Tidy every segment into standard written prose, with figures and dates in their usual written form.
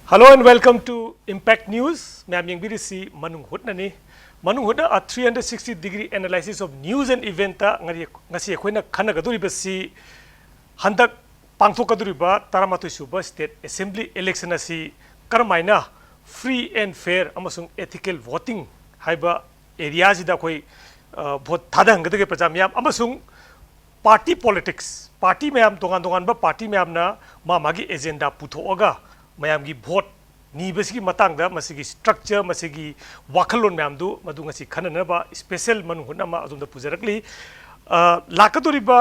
Hello and welcome to Impact News. Ma'am Yangbirisi Manung Hutna ni. Manung Hutna a 360-degree analysis of news and event ta ngasi akhoi na khana gaduri basi handak pangthok kaduri ba taramatu suba state assembly election asi karmaina free and fair amasung ethical voting haiba areas da koi vote thada hangade praja miyam amasung party politics party mayam tongan ba party mayam na magi agenda puthoga mayam gi vote ni basi matang da masigi structure masigi wakalon mayam du madu ngasi khanana ba special Manung Hutna ma azum da pujarakli lakadori ba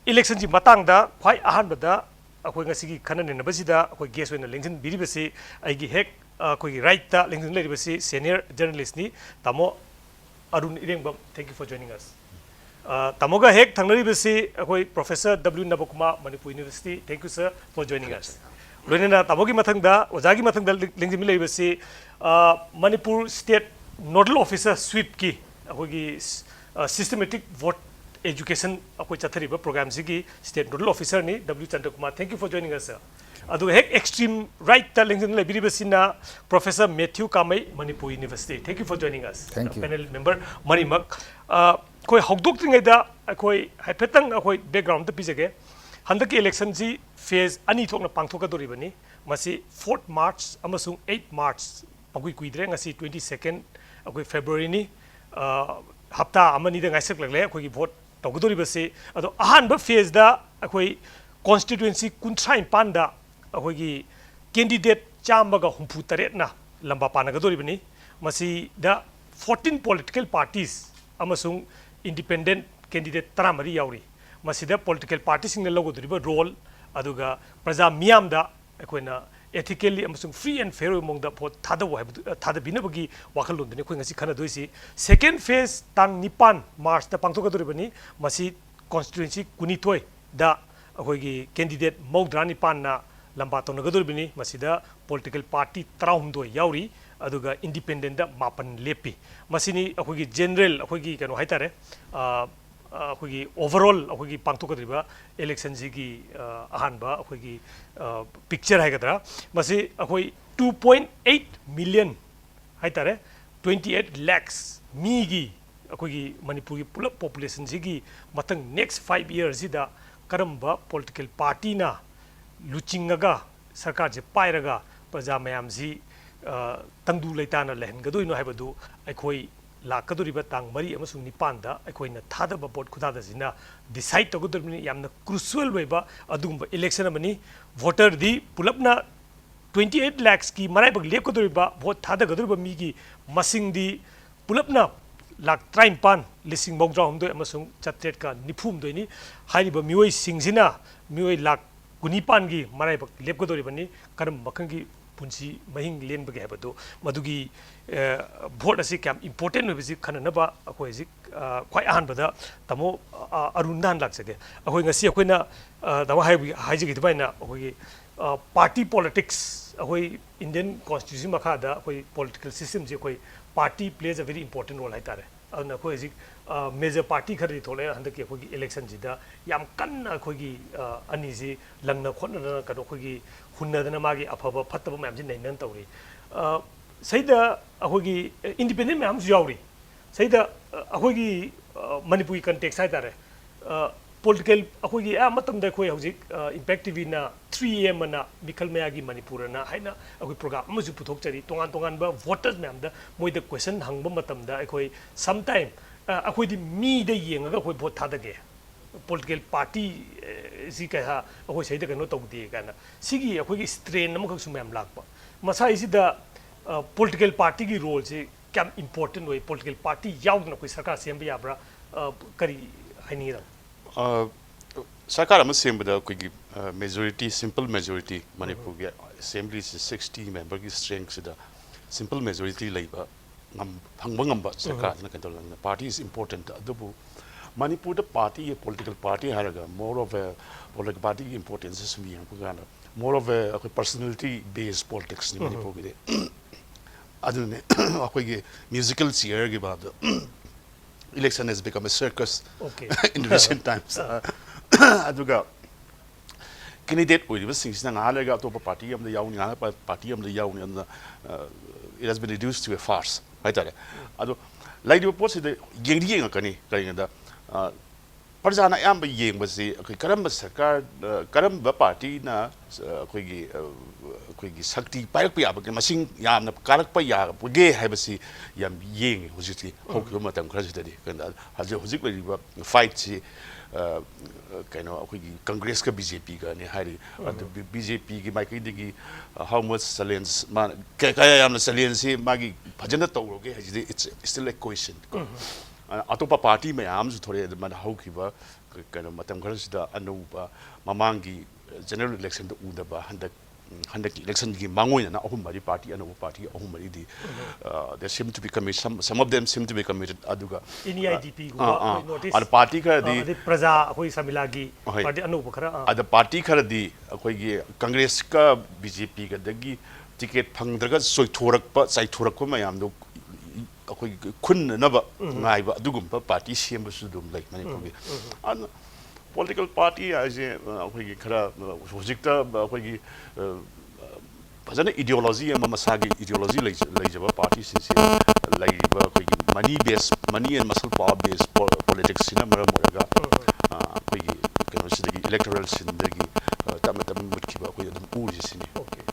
election ji matang da khwai ahan bada akhoi ngasi gi khanane na basi da akhoi guest oina lengsin biri basi ai gi hek akhoi gi right ta lengsin lei basi senior journalist ni tamo Arun Irengbam. Thank you for joining us. Tamoga hek thangnari basi akhoi Professor W Nabokuma Manipur University. Thank you sir for joining us. Loinena tamogi mathangda ojagi mathangda lengsim lei basi Manipur State Nodal Officer sweep ki akhoi gi systematic vote education akhoi chathariba program sigi state nodal officer ni W Chandrakumar. Thank you for joining us sir. Adu hek extreme right ta lengsin lei biri basi na Professor Matthew Kamai Manipur University. Thank you for joining us. Thank you. Panel member Marimak koi hokdok tringai da akhoi haipetang akhoi background ta pijage handaki election ji phase ani thokna pangthoka doribani masi 4th March amasung 8th March pagui kuidre ngasi 22nd akhoi February ni hafta amani da ngaisak lagle akhoi gi vote tawgadori basi ado ahan ba phase da akhoi constituency kunthrain panda akhoi gi candidate chambaga humpu taret na lamba panagadori bani masi da 14 political parties amasung independent candidate taramari yauri masida political parties sing logodriba role aduga praja miyam da akoina ethically amasung free and fair among the vote thada thada binabagi wakalon deni khoi ngasi khana doisi second phase tang nipan March da pangthogadoribani masi constituency kunithoi da akoigi candidate mogdra nipan na lamba tonagadoribani masida political party traumdoi yauri aduga independent da mapan lepi masini akoigi general akoigi kano haitare akoigi overall akoigi pangthogadriba election sigi ahanba akoigi picture haigadra masi akoi 2.8 million haitare 28 lakhs migi akoigi Manipur gi pulap population sigi matang next 5 years sida karamba political party na luchingaga sarkar je pairaga praja mayam si tangdu leitana lehengadoino haibadu aikoi lakadoriba tang mari amasung nipanda aikoina thadaba vote khudada sina decide togodorni yamna crucial weba adugumba election amani voter di pulapna 28 lakhs ki marai bag lepkodoriba vote thadagadoriba mi gi masing di pulapna lak train pan lising mogdra humdo amasung chatret ka nifum doini hairiba mioi singsina mioi lak kunipan gi marai bag lepkodoriba ni karam makangi punsi mahing len bage habado madugi vote asi kam important no bisi khanana ba akoi ji khwai ahan bada tamo arundan laksage akoi ngasi akoi na tamo haiji gi baina akoi party politics akoi Indian constitution makha da akoi political system ji akoi party plays a very important role haitare aduna akoi ji major party khari thole handaki akoi election ji da yam kanna akoi gi ani ji langna khonna ka akoi gi hunna magi afaba fataba mayam ji nainan tawri saida akhoi independent mayam yauri saida akhoi Manipur context haitare political akhoi matam da khoi hojik Impact TV na 3am na mikal mayagi Manipur na haina akhoi program amuju puthok chari tongan ba voters mayam da moi da question hangba matam da akhoi sometime akhoi di mi da yenga akhoi vote thadage political party si ka ha akhoi saida kano tawdi kana sigi akhoi strain amakak sumayam lakpa masai si da political party ki role se क्या important way political party यावना कोई सरकार same याब्रा करी हाइनी रा सरकार हम same बदा कोई majority simple majority Manipur के assembly से 60 member की strength से दा simple majority Laiba ngam phangba ngamba सरकार ना कंट्रोल ना party is important अदबु Manipur the party a political party haraga more of a political party importance is me हम more of a personality based politics ni Manipur के adune akoigi musical cheer gi bad election has become a circus in recent times aduga candidate oiribasingina ngalaga atopa party amda yauni ngala party amda yauni amda it has been reduced to a farce haitare ado laidiba posida yengdi yengakani kaingada parjana yamba yengbasi karamba sarkar karamba party na akoigi sakti pairakpa yaba masing yamna karakpa yabage haibasi yam yeng hujiti hokyo matam kharajidadi kanda hujik laidiba fight si kaino akoigi congress ka bjp ka ne hari bjp ki maikidigi how much salience man kaya yamna salience magi bhajana tawroge hajidi it's still a question atopa party mayam su thore man haukiba kaino matam kharajida anuba mamangi general election da udaba handak election gi mangoina na ahum mari party anuba party ahum mari di there seem to be committed some of them seem to be committed aduga NEIDP go notice ad party ka di praja akoi samilagi party anuba khara ad party khara di akoi gi congress ka bjp ka dagi ticket phangdraga soithorakpa chaithorakpa mayam do akoi khun na ba ngai ba dugum pa party semba su dum lai mani ko an political party as akoi gi khara hojikta akoi gi fazana ideology ama masagi ideology lai jaba party sin lai ba akoi gi money and muscle power based politics sina mara moraga akoi gi kano sidagi electoral sindagi tam mutkiba akoi adum uri sini okay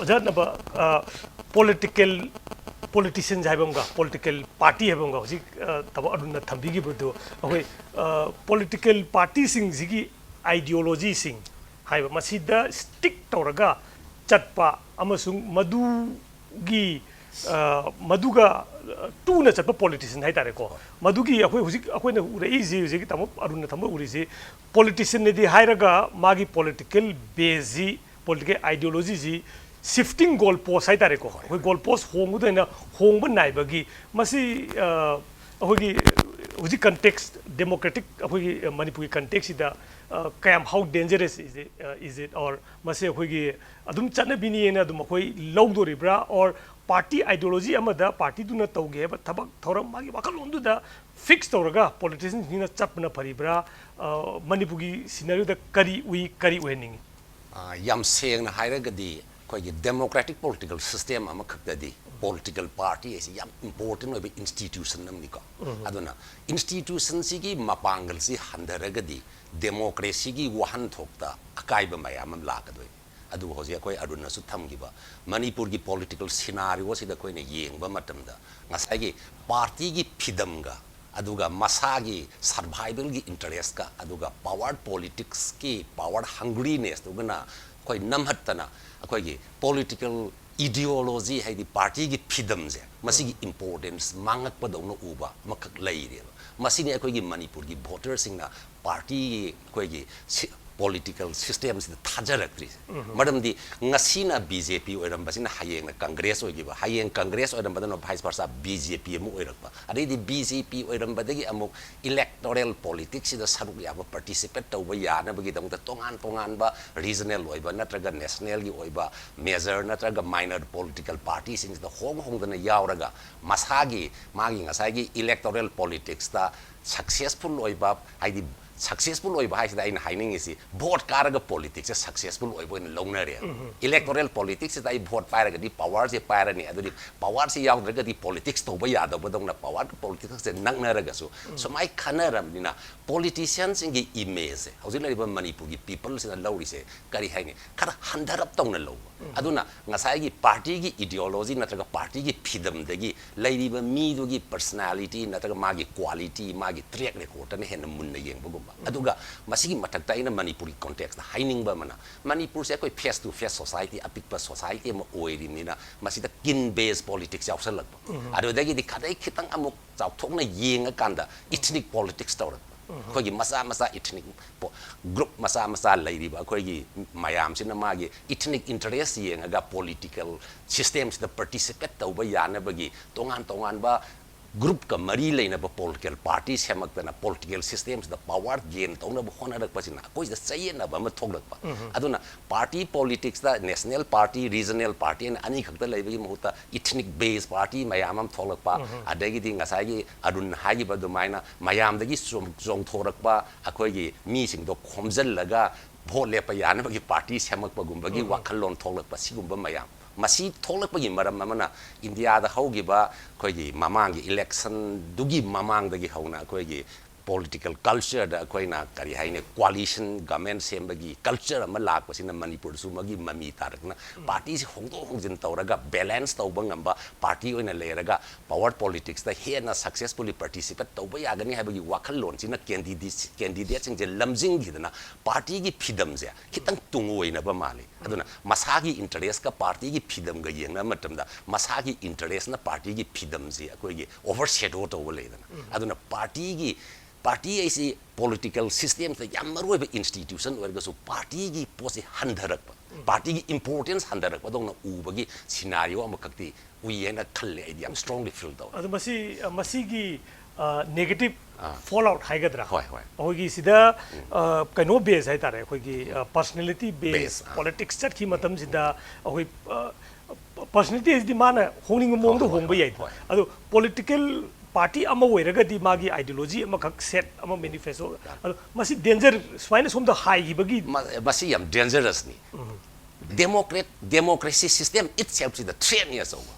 janaba politicians haibamga political party haibamga hoji taba aduna thambigi budu akoi political party sing zigi ideology sing haiba masida stick tawraga chatpa amasung maduga tuna chatpa politician hai tare ko madugi akoi hoji akoi na urei ji tamo aduna tamo uri ji politician ne di hairaga magi political base political ideology ji shifting goal post hai tare ko hoi goal post hongu da na hongba nai bagi masi hoi hoji context democratic hoi manipur context ida kayam how dangerous is it or masi hoi adum chana bini ena adum hoi lawdoribra or party ideology amada party du na tauge ba thabak thoram magi wakal ondu da fix tawraga politicians ni na chapna pharibra manipur gi scenario da kari wening yam seng na hairagadi koi democratic political system ama khakdadi political party is yam important of institution namni ko aduna institution sigi mapangal si handaragadi democracy gi wahan thokta akaiba mayam lakadoi adu hoji koi aduna su thamgiba manipur gi political scenario sida koi ne yengba matamda ngasai gi party gi phidamga aduga masagi survival gi interest ka aduga power politics ki power hungriness dugana koi namhattana koi gi political ideology hai di party gi phidam je masigi importance mangak pa dawna uba makak lai re masini koi gi manipur gi voters singna party koi gi political systems the thajarakri madam di ngasina bjp oirambasina hayeng congress oigiba hayeng congress oirambadano vice versa bjp mu oirakpa adi di bjp oirambadagi amuk electoral politics da saruk ya participate tawba yana bagi dangta tongan ba regional oiba natraga national gi oiba major natraga minor political parties in the hong dana yauraga masagi magi ngasagi electoral politics da successful oiba id successful oiba haisida in haining isi vote karaga politics successful oiba in longnare electoral politics is ai vote pairaga di power se pairani adudi power se yaudra di politics to ba yada bodong na power politics se nangnaraga so mai khanaram dina politicians in image hausin lariba manipur gi people se lawri se kari haini khara handarap tongna law aduna ngasai gi party gi ideology natraga party gi phidam dagi lairiba mi do gi personality natraga magi quality magi track record ne hen munna yengba aduga masigi matakta ina manipuri context haining ba mana manipur se koi face to face society apikpa society ma oirimina masida kin based politics yausal adu dagi di khadai khitang amuk chawthokna yenga kanda ethnic politics tawra koi gi masa ethnic group masa lairiba koi gi mayam sina magi ethnic interest yenga ga political systems the participate tawba yana bagi tongan ba group ka mari leina ba political parties hemakna political systems the power gain tawna ba hona rak pasina koi da sayena ba ma thoglak ba aduna party politics da national party regional party and ani khakta leibagi mahuta ethnic based party mayamam thoglak pa adagi di ngasai gi adun hagi ba do maina mayam dagi jong thorak pa akoi gi mi sing do khomjal laga vote lepa yana bagi party semak pagumba gi wakalon tholak pa sigumba mayam masi tholak pagi maram amana India da haugiba koi gi mamang gi election dugi mamang da gi hauna koi gi political culture da koi na kari haine coalition government sembagi culture ama lak pasina Manipur su magi mami tarakna party si hongdo hongjin tawraga balance tawba ngamba party oina leraga power politics da hena successfully participate tawba yagani habagi wakal lon sina candidate sing je lamjing gidana party gi phidam je kitang tungoina ba mali aduna masagi interest ka party gi phidam ga yengna matamda masagi interest na party gi phidam je akoi gi overshadow tawba ledana aduna party is political system the yamaru institution where so party gi posi handarak party gi importance handarak dong na ubagi scenario amakakti uyena khalle idea strongly feel though adu masi gi negative fallout haigadra hoi hoi ahogi sida kaino base hai tare khoi gi personality base politics chat ki matam sida ahoi personality is the mana hongning mong do hongba yai adu political party ama oiragadi magi ideology ama kak set ama manifesto masi danger swine som the high bagi masi yam dangerous ni democracy system itself is the threat years over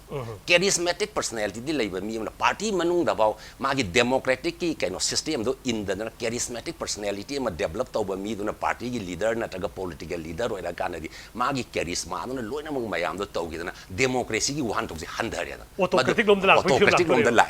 charismatic personality di labor mi na party manung da baw magi democratic ki kaino system do in the charismatic personality ma develop to ba mi do na party gi leader na taga political leader oira kana di magi charisma no loina mong mayam do to gi na democracy gi wan to ji handare da autocratic lom da la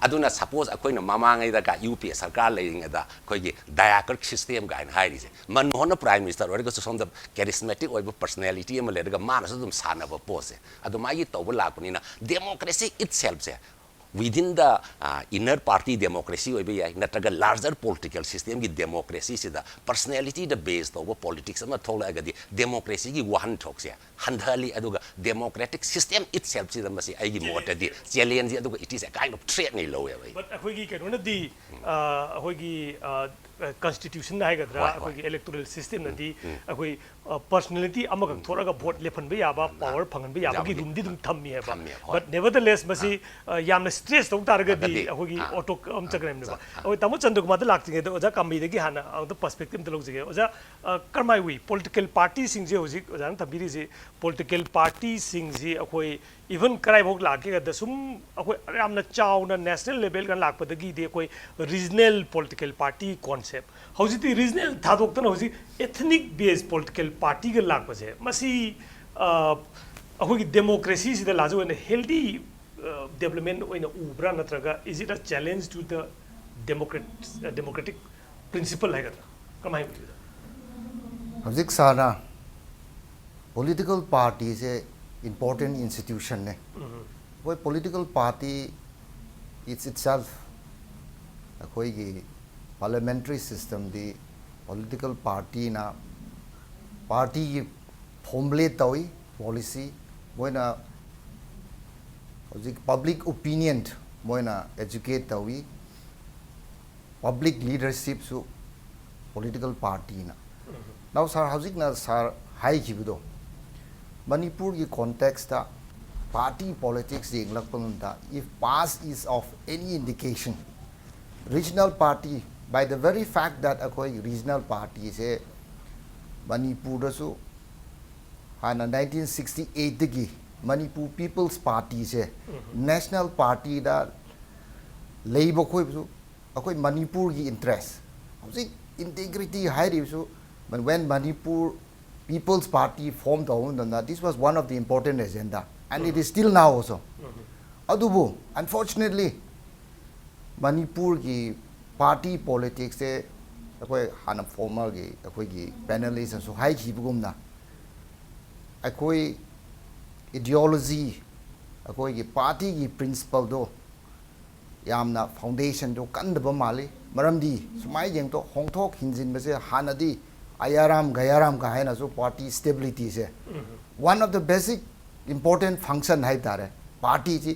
aduna suppose akoi na mama ngai da ka UP sarkar leing da koi gi diacratic system ga in hai ri man no prime minister oira go so the charismatic oiba personality ama le daga mana dum sana ba pose aduma gi to la kunina democracy itself se within the inner party democracy oibe ya nataga larger political system gi democracy se da personality the based over politics ama thola ga di democracy gi one talk se handhali aduga democratic system itself se da masi ai gi mota di challenge aduga it is a kind of threat ni low but akoi gi kaino na di akoi gi constitution na haigadra akoi gi electoral system na di akoi personality amagak thoraga vote lephan ba yaba power phangan ba yaba gi room di dum thammi hai ba but nevertheless masi yamna stress tong targa di akoi gi auto am chagrem ne ba oi tamu chandu kumar da lakti ge oja kammi de gi hana the perspective da logje oja karmai wi political party sing je hoji oja na thabiri je political party sing je akoi even karai bok lake ga da sum akoi yamna chauna national level kan lakpa da gi de akoi regional political party concept hoji ti regional thadok ta hoji ethnic based political party ga lakpa je masi akoi gi democracy si da lajo ne healthy development oina ubra natraga is it a challenge to the democratic principle like that kamai hajik sana political party is a important institution ne why political party it's itself koi gi parliamentary system di political party na party gi formulate tawi policy moina public opinion moina educate tawi public leadership su political party na now sir hajik na sir hai gibido Manipur ki context ta party politics ding lakpanda if past is of any indication regional party by the very fact that akoi regional party se Manipur da su hana 1968 dagi Manipur People's Party se national party da labor khoi su akoi Manipur ki interest hausi integrity high su when Manipur People's Party formed this was one of the important agenda and it is still now also adubu unfortunately Manipur ki party politics se akoi hana former gi akoi gi panelists so high khibugumna akoi ideology akoi gi party gi principle do yamna foundation do kandaba mali maramdi sumai jeng to hongthok hinjin base hanadi ayaram gayaram ka haina so party stability se one of the basic important function hai tare party ji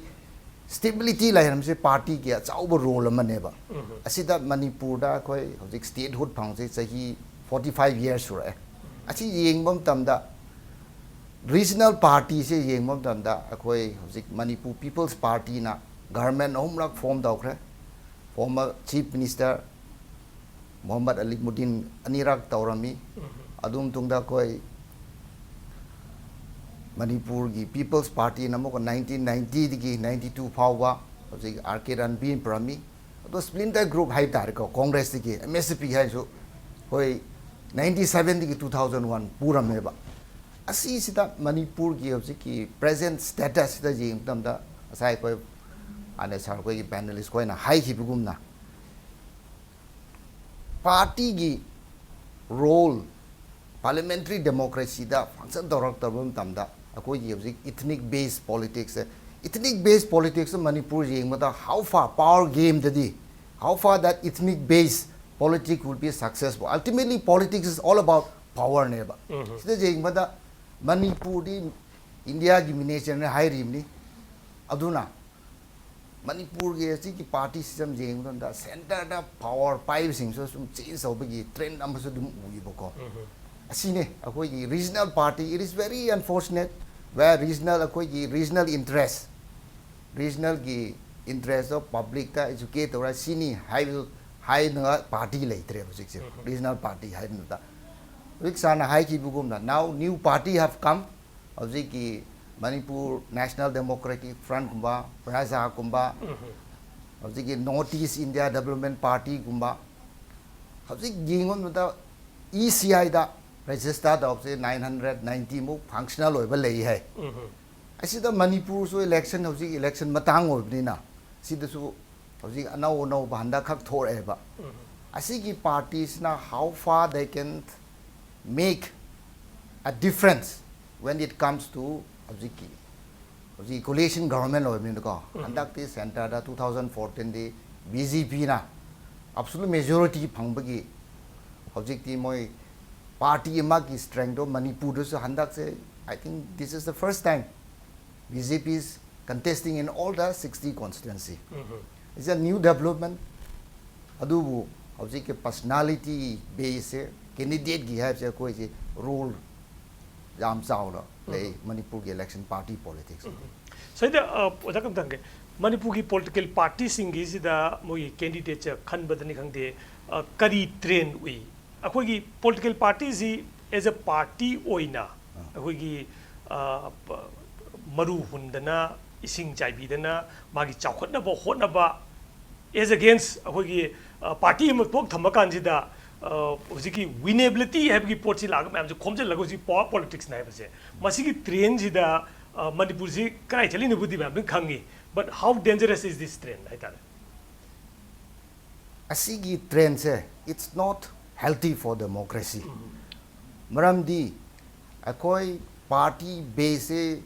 stability lai ham se party ki chauba role amane ba asida Manipur da koi hojik statehood phang se chahi 45 years sura achi yengbam tamda regional party se yengbam tamda akoi hojik Manipur People's Party na government homlak form daukre former chief minister Muhammad Ali Muddin Anirak Taurami adum tungda koi Manipur gi People's Party na mo 1990 digi 92 phawwa hojik RK Ranbir Prami to splinter group hai tar ko Congress digi MSP hai so hoi 97 digi 2001 pura meba asi sida Manipur gi hojik ki present status da jing tamda asai koi ane sar koi gi panelist koi na hai hi bugum na party gi role parliamentary democracy da function dorok tabum tamda akoi gi ethnic based politics ethnic based politics Manipur jing mata how far power game dadi how far that ethnic based politics will be successful ultimately politics is all about power neba sida jing mata Manipur di India gi miniature ne high rim ni aduna Manipur ge si ki party system jing da center da power pipe sing so sum change so bagi trend am so dum ui boko asine akoi gi regional party it is very unfortunate where regional akoi gi regional interest of public ta educate or sini high na party leitre bosik regional party high na Riksana high ki bugum na now new party have come obviously ki Manipur National Democratic Front kumba Praja kumba obviously ki Northeast India Development Party kumba obviously gingon mata ECI da register da obviously 990 mu functional oiba lei hai asida Manipur so election obviously election matang oibni na sida su obviously anau banda khak thor eba asigi parties na how far they can make a difference when it comes to obviously coalition government oibni ko andak the center da 2014 di BJP na absolute majority phangbagi obviously moi party ma ki strength of Manipur so handak se I think this is the first time BJP is contesting in all the 60 constituency it's a new development adubu obviously personality base candidate gi have koi je role jam chaw le Manipur ki election party politics so the odakam tang Manipur ki political party singi sida moi candidate khan badani khangde kari train ui akoi gi political parties as a party oina akoi gi maru hundana ising chaibidana magi chawkhatna ba hotna ba as against akoi gi party am tok thamakan jida hojiki winnability have gi potsi lag ma am khomjal lago ji power politics na base masigi train jida Manipur ji kai chali ne budi ma khangi but how dangerous is this trend I thought asigi trend se it's not healthy for democracy maramdi akoi party base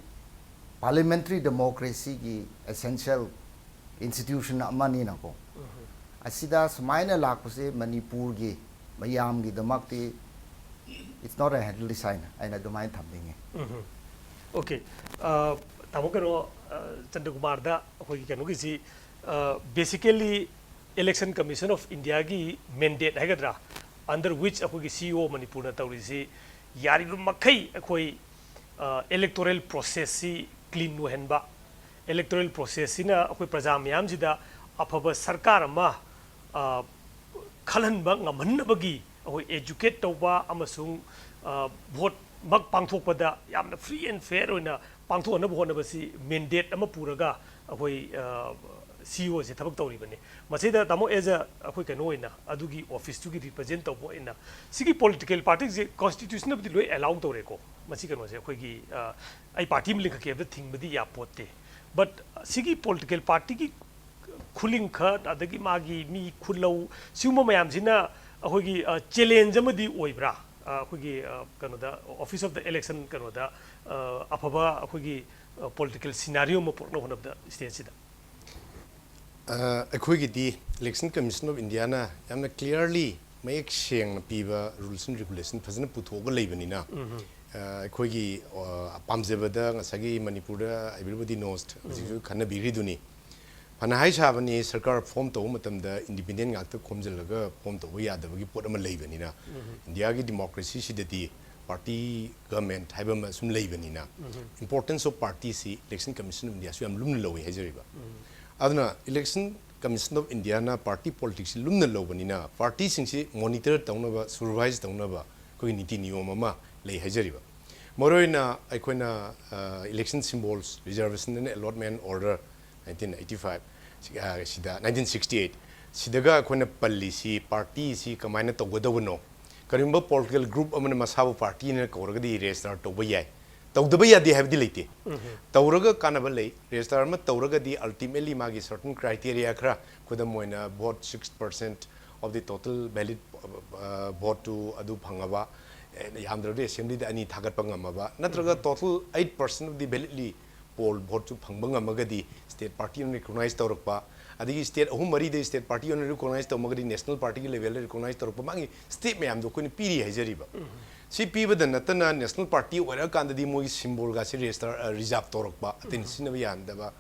parliamentary democracy ki essential institution amani na ko asida smaina lakuse Manipur gi mayam gi damakti it's not a healthy sign aina domain thamdinge okay tamokero Chandrakumar da akoi kanu gi si basically Election Commission of India gi mandate hagadra under which akoi gi CEO Manipur na tawri si yari makai akoi electoral process si clean no henba electoral process sina akoi praja myam jida afaba sarkar ma khalan ba ngamhan bagi akoi educate tawba amasung vote mak pangthokpada yamna free and fair oina pangthokna bhona basi mandate ama puraga akoi CEO se thabak tawri bani masida tamo as a akoi kano oina adugi office tu gi represent tawbo ina sigi political parties je constitutional bi loi allow tawre ko masi kano se akoi gi ai party mi likha ke the thing badi ya pote but sigi political party ki khuling khat adagi magi mi khullau siuma mayam sina akoi gi challenge amadi oibra akoi gi kano da office of the election kano da afaba akoi gi political scenario mo porno one of the state sida अखोई the election commission of India ना यामना clearly मयक सेंग पीबा rules and regulation फजन पुथोग लेबनिना अखोई की पामजेबदा ngसागी मणिपुर एवरीबॉडी नोस जिजु खन बिरिदुनी फना हाई साबनी सरकार फॉर्म तो मतमदा इंडिपेंडेंट गाक्त खोमजलगा फॉर्म तो यादबगी पोट अमा लेबनिना इंडिया की डेमोक्रेसी सिदती पार्टी गवर्नमेंट हाइबम सुम लेबनिना इंपोर्टेंस ऑफ पार्टी सी इलेक्शन कमीशन ऑफ इंडिया सुम लुम लवे हेजरिबा aduna election commission of India na party politics lumna lobani na party singsi monitor tawnaba supervise tawnaba ꯑꯩꯈꯣꯏꯒꯤ ꯅꯤꯇꯤ ꯅꯤꯌꯣꯝ ꯑꯃ ꯂꯩ ꯍꯥꯏꯖꯔꯤꯕ ꯃꯔꯨꯑꯣꯏꯅ ꯑꯩꯈꯣꯏꯅ ꯏꯂꯦꯛꯁꯟ ꯁꯤꯝꯕꯣꯜꯁ ꯔꯤꯖꯔቬꯁꯟ ꯑꯦꯟ ꯑꯦꯂꯣꯠꯃꯦꯟ ꯑꯣꯔꯗꯔ 1985 ꯁꯤꯗ 1968 सिदगा अखोना पल्लीसी पार्टी सी कमायना तौगदबनो करिंबा पॉलिटिकल ग्रुप अमन मसाबु पार्टी ने कौरगदी रेजिस्टर तौब याय तौदब यादे हाबदी लेते तौरगा कानबा लई रेजिस्टर म तौरगदी अल्टीमेटली मागी सर्टेन क्राइटेरिया खरा खुदम Moina vote 6% of the total valid vote to adu phangaba yamdrde assembly da ani thagat pangamaba natraga total 8% of the validly poll vote to phangbangam state party recognize tawrakpa adigi state ahum mari de state party on recognize tawmagadi national party level recognize tawrakpa mangi state mayam do koni piri haijariba si piba da natana national party wara kandadi mogi symbol ga si register reserve tawrakpa atin sinaba yandaba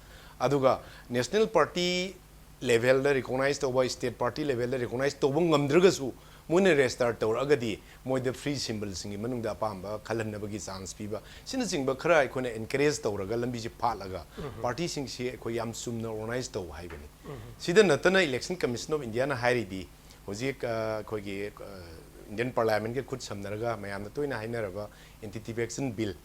aduga national party level da recognize tawba state party level da recognize tawba ngamdragasu मोने register तौरगदी मोइद free symbol सिंगी मनुंगदा पांबा खलनबगी chance पीबा सिन सिंगबा खरा अखोने एनकरेज तौरगा लंबी जे फालगा पार्टी सिंग से अखो याम सुमना ऑर्गेनाइज तौ हाइबनी सिदा नतना इलेक्शन कमीशन ऑफ इंडिया ना हाइरिदी होजिक अखोगी इंडियन पार्लियामेंट के खुद समनरगा मयाम तोइना हाइनरबा entity action bill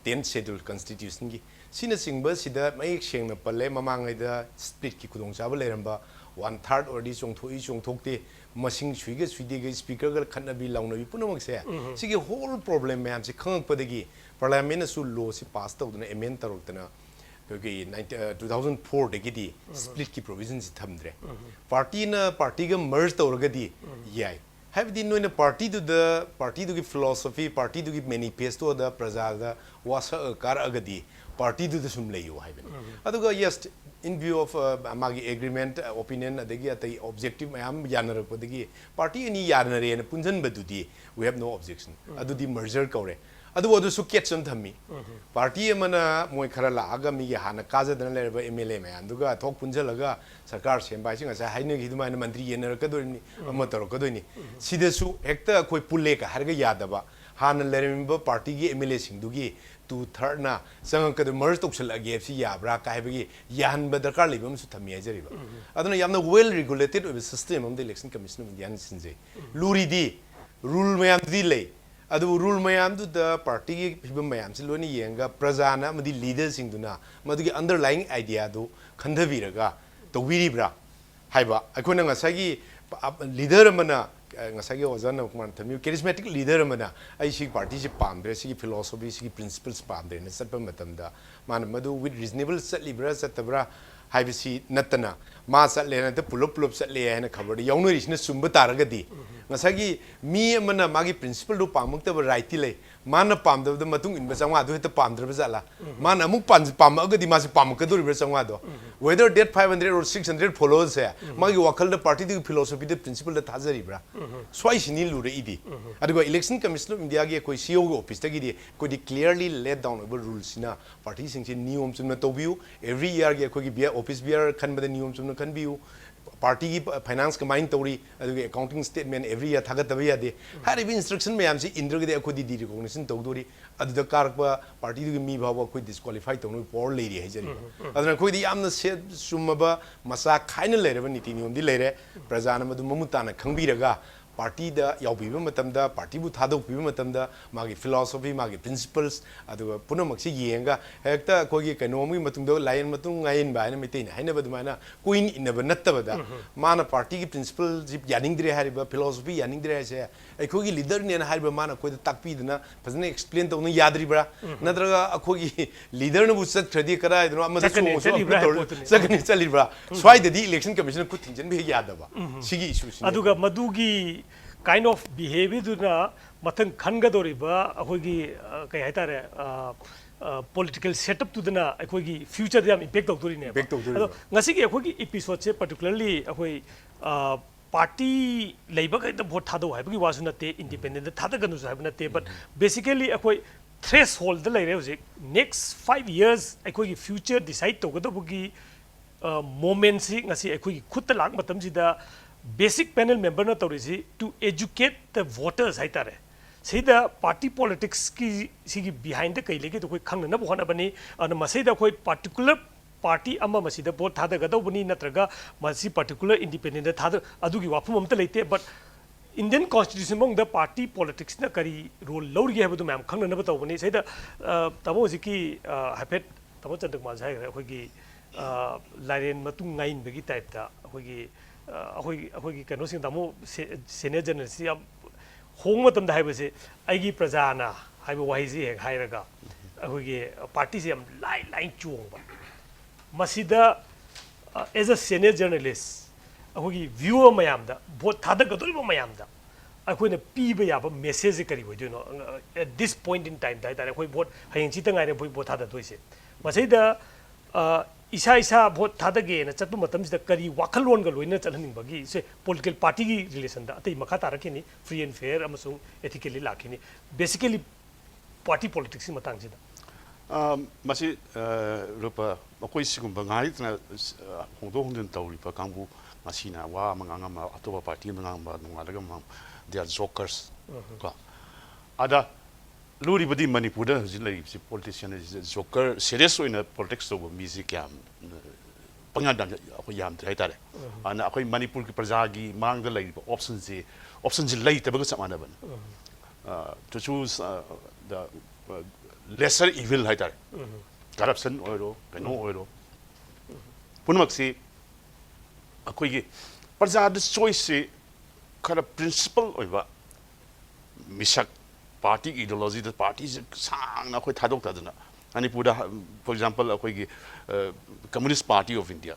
10th schedule constitution की सिन सिंगबा सिदा मयेक सेंगना पल्ले ममांगैदा स्प्लिट की खुदोंचाबा लेरंबा 1/3 ओरदी चोंथोई चोंथोकते मसिंग सुइगे सुइदेगे स्पीकर गर खनबी लाउनबी पुनमक से सिगे होल प्रॉब्लम मैम से खंगपदगी पार्लियामेंट सु लॉ से पास तौदना अमेंड तौरतना क्योंकि 2004 दगी स्प्लिट की प्रोविजन से थमद्रे पार्टी ना पार्टी गा मर्ज तौरगदी याय हाबदी नोइना पार्टी दु की फिलॉसफी पार्टी दु की मैनिफेस्टो दा प्रजा दा वासा कार अगदी पार्टी दु सुम लेयो हाइबनी अदुगा yes in view of magi agreement opinion adagi atai objective mayam yanarapodagi party ani yanare na punjan badudi we have no objection adudi merger kaure adu odu su ketcham thammi party amana moi khara la aga mi ya hana kajadana lerba mla mayam duga thok punjalaga sarkar sembai singa sa haine gi dumai mantri yenar kadoni amma tor kadoni sidesu hekta koi pulle ka harga yadaba hana lerimba party gi mla singdugi 2/3 na sang ka merge tokshal age fc yabra ka hebagi yan badakar libam su thami ajariba aduna yamna well regulated system of the election commission of india sinje luri di rule mayam di le adu rule mayam du the party gi phibam mayam si loni yenga prajana madi leader sing duna madu gi underlying idea do khandhabiraga to wiribra haiba akona ngasagi leader mana ngasagi ozana kuman thami charismatic leader mana ai si party si pambre si philosophy si principles pambre na satpa matamda man madu with reasonable sat libra satabra haibisi natana ma sat le na te pulup sat le na khabar yaunu risna sumba taragadi ngasagi mi mana magi principle do pamukta right le mana pamda da matung in basangwa do heta pamdra bazala mana amuk pamagadi ma si pamukaduri basangwa do whether that 500 or 600 followers hai magi wakal da party the philosophy the principle da thazari bra swai sini lure idi adugo election commission of india ge koi CEO office ta gi di koi di clearly laid down over rules na party sing se niyom chumna tobiu every year ge koi gi bia office bia khan bada niyom chumna khan biu party ki finance combine tori adugo accounting statement every year thagat tabya de hari bi instruction me am si indra ge akodi di recognition togdori aduda karpa party du mi bawa koi disqualify tonu por lady hajari aduna koi di amna se sumaba masa khaina lereba niti niyom di lere prajana madu mamutana khangbiraga party da yaubiba matamda party bu thadok biba matamda magi philosophy magi principles aduga punamak si yenga hekta kogi economic matungdo line matung ngain ba na mitin haina badumana queen inaba nattabada mana party ki principle jip yaning dire hariba philosophy yaning dire se akogi leader ne na hariba mana koi takpi dina fazna explain to no yadri bra nadraga akogi leader na bu sat khadi kara idno amma sakani chalibra swai the election commission ku thinjan be yadaba sigi issue aduga madugi kind of behavior duna mathang khangadoriba akogi kai haitare political setup to dana akogi future yam impact tawdori ne ado ngasi gi akogi episode se particularly akoi party leiba kai da vote thado haibagi wasu nate independent thada ganu haibna te but basically akoi threshold da leire hojik next 5 years akogi future decide togodabugi moment si ngasi akogi khutta lag matam sida basic panel member na taurisi to educate the voters haitare sida party politics ki sigi behind the kai legi to koi khangna na bhona bani ana masida koi particular party amma masida vote thada gadau bani natraga masi particular independent thada adugi wafum amta leite but Indian Constitution mong the party politics na kari role lawri hai badu ma'am khang na bataw bani sai da tamo ziki hapet tamo chandak ma sai khoi gi laren matung ngain bagi type ta khoi gi kano sing tamo senior journalist ya hong matam da hai base ai gi prajana hai ba wai ji hai raga khoi gi party se am line chuang ba masida as a senior journalist अखोगी viewer मयामदा vote थादगदोरिबो मयामदा अखोइना पीबा याबा message करी होइदोनो at this point in time दाइतारे अखोइ भोट हयें चिता गाइरे भोट थाददोइसे मसैदा इसा इसा भोट थादगेना चतु मतमसिदा करी वाखलोनगा लोइना चलहनिंगबगी से पॉलिटिकल पार्टी की रिलेशन दा अतै मखा तारखिनी फ्री एंड फेयर अमसुंग एथिकली लाखिनी बेसिकली पार्टी पॉलिटिक्स मतंगसिदा मसी रुपा अखोइ सिगुंबा गाइतना होंदो होंदन तौरिबा कांगबु Masina wa mangangama atoba party mangamba nungalaga mam they are jokers ko ada luri badi Manipur da jilai si politician is joker serious in politics of music yam pangadam ko yam trai tare ana akoi Manipur ki praja gi mang da lai option ji lai tabag samana ban to choose the lesser evil hai tare corruption oiro kano oiro punmak si अखोई प्रजा choice से खर principle मिसक party ideology party सांग अखोई थादोक्तदना Manipur for example अखोई communist party of India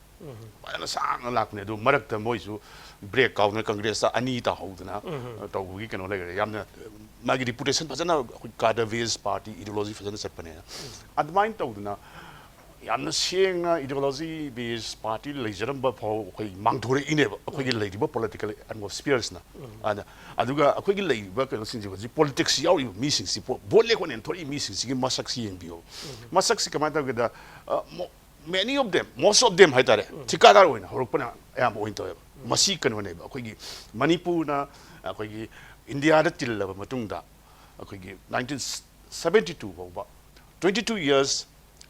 फाना सांग लाखने दो मरक मोइसु ब्रेक काउन कांग्रेस अनी ताहौदना तौगी कनो लेगरे यामना मागी रिपुटेशन फजना काडवेज पार्टी इडियोलॉजी फजना सपने अदमाइन तौदना यामना सेंगना इडियोलॉजी बेस पार्टी लेजरम फाउ अखोई मांगथोरे इनेब अखोई लेरिबा पॉलिटिकल एटमॉस्फियर्स ना आना अदुगा अखोई लेरिबा कनो सिंजि जी पॉलिटिक्स याउरी मीसिंग सि बोल लेखोन थोरी मीसिंग सि मसक सि एमबीओ मसक सि कमाता गदा many of them most of them haitare thikadar oina horokpana ayam oin to masi kano ne akhoi gi Manipur na akhoi gi India da tillaba matungda akhoi gi 1972 ba 22 years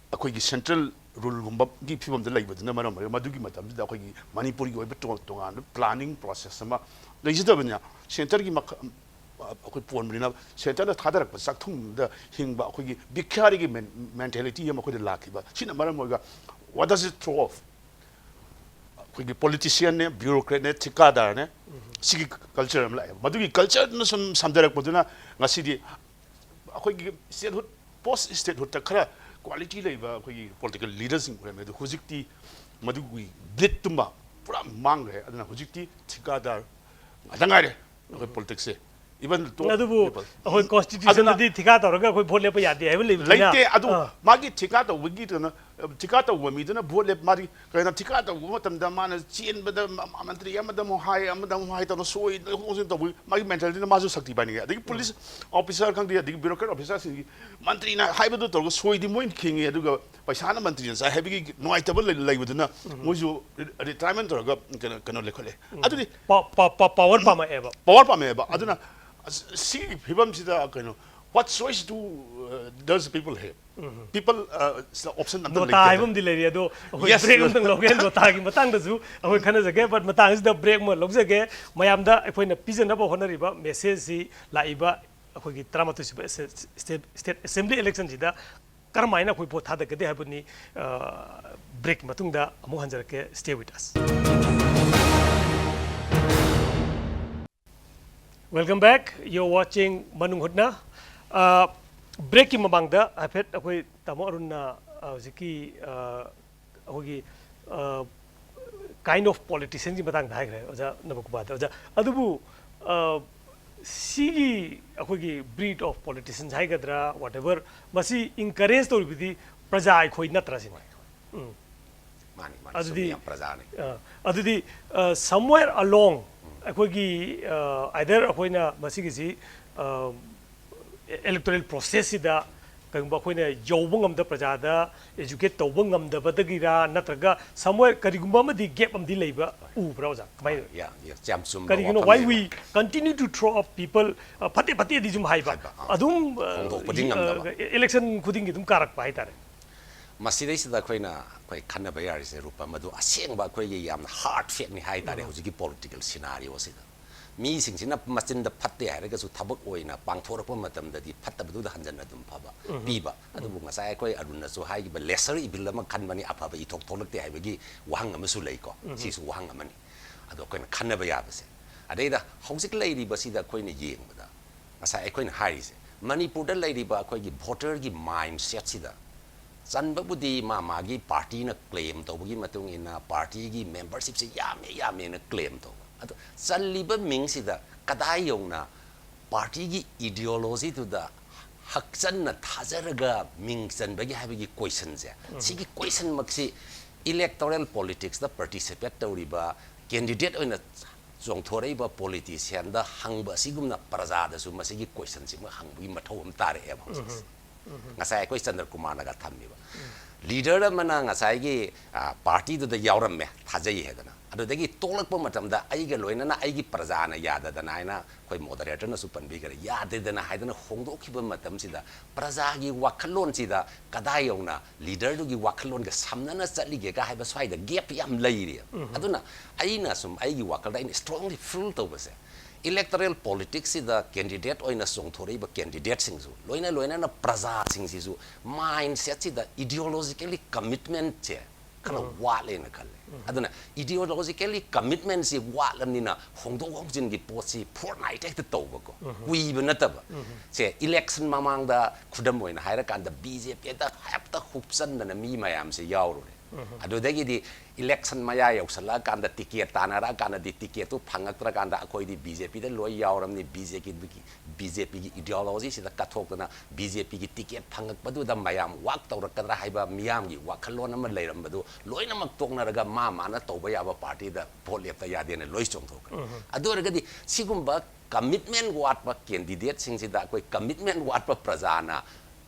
अखोई central rule गुम्बा की फिवम the लाइबदना मरम मदुगी मतम the अखोई मणिपुर की ओइब तोंगान planning process अमा लेजिदबना centre की अखोई पोनबरिना सेंटर थादरक साकथुम द हिंगबा अखोई बिख्यारी की मेंटालिटी अमा अखोई लाखिबा सिना मरम ओइगा what does it throw off अखोई पॉलिटिशियन ने ब्यूरोक्रेट ने ठिकादार ने सिगी कल्चर अम लाइ मदुगी कल्चर न सम समदरक बदुना ngасidi अखोई स्टेटहुड पोस्ट स्टेटहुड त खरा क्वालिटी लेबा अखोई पॉलिटिकल लीडर्स में हुजिक्ति मदुगी ब्लिट तुमा पूरा मांग रहे अदना हुजिक्ति ठिकादार अदंगारे अखोई पॉलिटिक्स से इवन तो अदुबु अखोई कॉन्स्टिट्यूशन दी ठिका तौरगा अखोई भोट लेप यादे है लेते अदु मागी ठिका तो वगी तो ठिका तो वमी तो भोट लेप मारी कना ठिका तो मतम द मान चीन बद मंत्री अमद मो हाय अमद मो हाय तो सोई होसिन तो मागी मेंटालिटी माजु शक्ति बानी अदि पुलिस ऑफिसर खंग दी अदि ब्यूरोक्रेट ऑफिसर सिंगी मंत्री ना हाइबदु तो सोई दी मोइन खिंगे अदुगा पैसा ना मंत्री सा हेबी नोय टेबल लेबदुना मोजु रिटायरमेंट तो कनो लेखले अदुदि पावर पामा एबा अदुना see people see the what choice does people have people option no time di le do break ung logen do ta gi matang da ju ahoi khana jage but matang is the break mo log jage mayam da ahoi na pizana ba honari ba message si laiba ahoi gi tramatu state assembly election ji da karmaina khoi po tha da gade habuni break matung da amu hanjar ke stay with us. Welcome back. You're watching Manung Hutna. Break in Mabangda. I've had a way Tamoruna Ziki kind of politicians in Batang Hagre, or the Nabukubata. Adubu Sigi Akogi breed of politicians, Hagadra, whatever, must he encourage to be the Praja Koi Natrasim. Adudi somewhere along. अखोगी either अखोइना मसिगिसी electoral process सिदा कंबा अखोइना यौबंग अमदा प्रजादा educate तौबंग अमदा बदगिरा नत्रगा somewhere करिगुंबा मदि gap अमदि लेबा उ ब्राउजा कमाइ या जामसुम करिगिनो why we continue to throw up people फते फते दिजुम हाइबा अदुम इलेक्शन खुदिंग दुम कारक पाइ तारे मसीदैसिदा अखोइना अखोइ खन्नबा यारिसे रूपा मदु असेंगबा अखोइगी यामना हार्ड फैक्ट नि हाइ तारे हुजिगी पॉलिटिकल सिनारियो सिदा มีสิ่งที่นับมาจินดับพัดเดียร์ก็สุดทับกโอยนะปังทั่วรบมาทำแต่ดีพัดแต่ดูแต่หันจันนะดุมพบะปีบะอันบุกมาใส่ก็อรุณนะสุให้กิบเลสร์อีบิลละมันคันมันนี่อภาพอีทกทลกเดียร์เมื่อกี้วางมันสุเลยก็สิสุวางมันนี่อันดูคนคันเนี่ยไปยาบสิอันนี้นะห้องสิกเลยดีบสิดาคนนี่ยิงมาดามาใส่คนไฮสิมันนี่พูดได้เลยดีบะคนกิบ voter กิบ mindset สิดาจันบบุดีมากีพาร์ตี้นักเคลมตัวบุกีมาตรงนี้นะพาร์ตี้กี membership สิยามนักเคลมตัวอันจันลีบมิงสิดากระไดยงนะพาร์ตี้กี ideology ตัวดาฮักจันนะท่าจะระกามิงจันบะกีให้บกี question เสียสิ่ง question มักสิ electoral politics da participate ตัวรีบะ candidate อันนั้นส่งทัวร์รีบะ politician da หังบะสิกุมนะประชาชนสุมาสิกี question สิมาหังบุกีมาทวมตาเรียบของสิnga sai ko standard kumar naga thammi ba leader da mana nga sai gi party da yauram me thajai he dana adu dagi tolak pa matam da ai ga loina na ai gi praja na yada da na ina koi moderator na supan bi ga yade da na haidana hongdo ki ba matam si da praja gi wakhalon si da kadai yong na leader du gi wakhalon ga samna na chatli ge ga hai ba swai da gap yam lai ri aduna ai na sum ai gi wakal da strongly full to ba se electoral politics is the candidate or in a song thori but candidate sing so loina na praja sing si so mindset is the ideologically commitment che kana wale na khalle aduna ideologically commitment si wala ni na hongdo hongjin gi posi fortnight ek to ba ko wi ba na ta ba che election mamang da khudam oina haira kan da bjp da hap ta hupsan na mi mayam se yaw ro adudagi di election maya yausala kan da ticket tanara kan di ticket tu phangaktra kan da akoi di bjp da loi yawram ni bjp gi ideology si da kathok na bjp gi ticket phangak padu da mayam wak tawrak kadra haiba miyam gi wakhalon am leiram badu loina mak tokna raga ma na toba ya ba party da vote lepta ya de ne loi chong thok aduraga di sigumba commitment wat pa candidate sing si da koi commitment wat pa prajana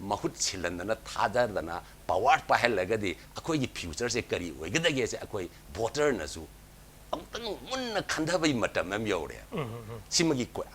mahut silandana thadardana power pahelagadi akoi gi future se kari oigadage se akoi voter na su amtang munna khandhabai matam am yore simagi ko